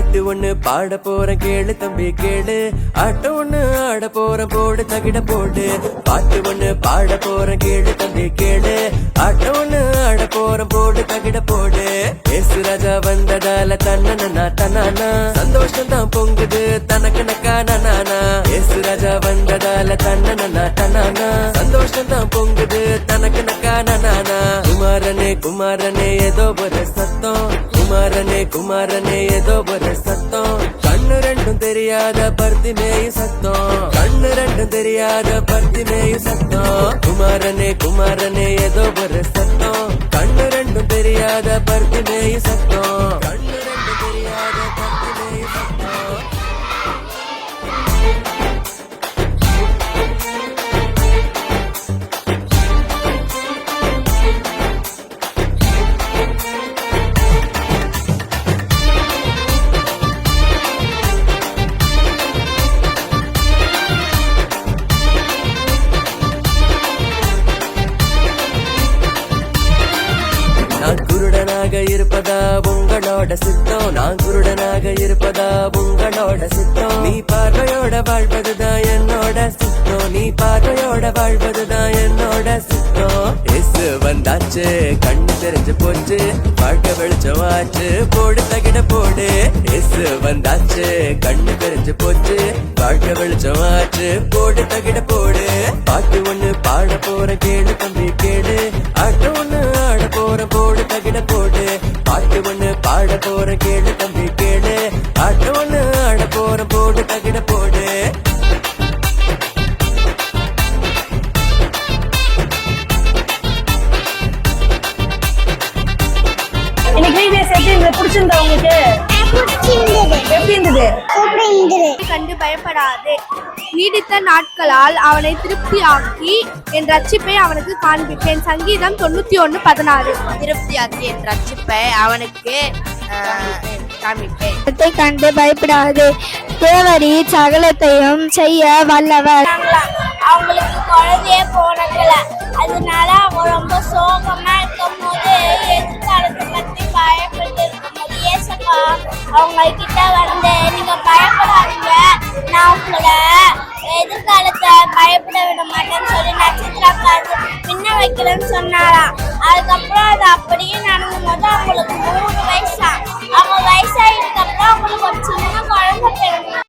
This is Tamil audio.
பாட்டு ஒண்ணு பாட போறேன் கேளு தம்பி கேளு, ஆட்டம் ஒண்ணு ஆட போறேன் போடு தகிட போடு. பாட்டு ஒண்ணு பாட போறேன் கேளு தம்பி கேளு, ஆட்டம் ஒண்ணு ஆட போறேன் போடு தகிட போடு. ஏசு ராஜா வந்ததால தன்னனா தனானா, சந்தோஷம் தான் பொங்குது தனக்கு நக்கா நானா. ஏசு ராஜா வந்ததால தன்னனா தனானா, சந்தோஷம் தான் பொங்குது தனக்கு நக்கா நானா. குமாரனே குமாரனே ஏதோ ஒரு சத்தம், குமாரனே குமாரனே ஏதோ ஒரு சத்தம். கண்ணு ரெண்டும் தெரியாத பருத்தி மேயும் சத்தம், கண்ணு ரெண்டும் தெரியாத பருத்தி மேயும் சத்தம். குமாரனே குமாரனே ஏதோ ஒரு சத்தம், கண்ணு ரெண்டும் தெரியாத பருத்தி மேயும் சத்தம், கண்ணு ரெண்டும் தெரியாத பருத்தி மேயும் சத்தம். நான் குருடனாக இருப்பதா உங்களோட சித்தம், நான் குருடனாக இருப்பதா உங்களோட சித்தம். நீ பார்வையோட வாழ்வதுதான் என்னோட சித்தம், நீ பார்வையோட வாழ்வதுதான் என்னோட சித்தம். எசு வந்தாச்சு கண்ணு தெரிஞ்சு போச்சு, வாழ்க்கை வெளிச்சம் ஆச்சு போடு தகிட போடு. எசு வந்தாச்சு கண்ணு தெரிஞ்சு போச்சு, வாழ்க்கை வெளிச்சம் ஆச்சு போடு தகிட போடு. பாட்டு ஒண்ணு பாட போற கேளு தம்பி கேளு, ஆட்டம் ஒண்ணு ஆட போற போடு தகிட போடு. பாட்டு ஒண்ணு பாட போற கேளு தம்பி கேளு, ஆட்டம் ஒண்ணு ஆட போற போடு தகிட போடு. பிடிச்சிருந்தா உங்களுக்கு? எப்படி இருந்தது? கண்டு பயப்படாதே, நீடித்த நாட்களால் அவனை திருப்தியாக்கி என் ரட்சிப்பை அவனுக்கு காண்பிப்பேன். சங்கீதம் 91:16. திருப்தியாக்கி என் ரட்சிப்பை அவனுக்கு காண்பிப்பேன். கண்டு பயப்படாதே, தேவரி சகலத்தையும் செய்ய வல்லவர். அவங்களுக்கு குழந்தைய போனதில்ல, அதனால அவங்க ரொம்ப சோகமா இருக்கும் போது எதிர்காலத்தை பத்தி பயப்பட்டு இருக்கும் போது ஏசப்பா அவங்க கிட்ட வந்து நீங்க பயப்படாதீங்க, நான் உங்களோட எதிர்காலத்தை பயப்பட விட மாட்டேன்னு சொல்லி நட்சத்திரம் பார்த்து பின்ன வைக்கிறேன்னு சொன்னாராம். அதுக்கப்புறம் அது அப்படியே நடக்கும் போது அவங்களுக்கு 3 வயசா, அவங்க வயசாயிட்டு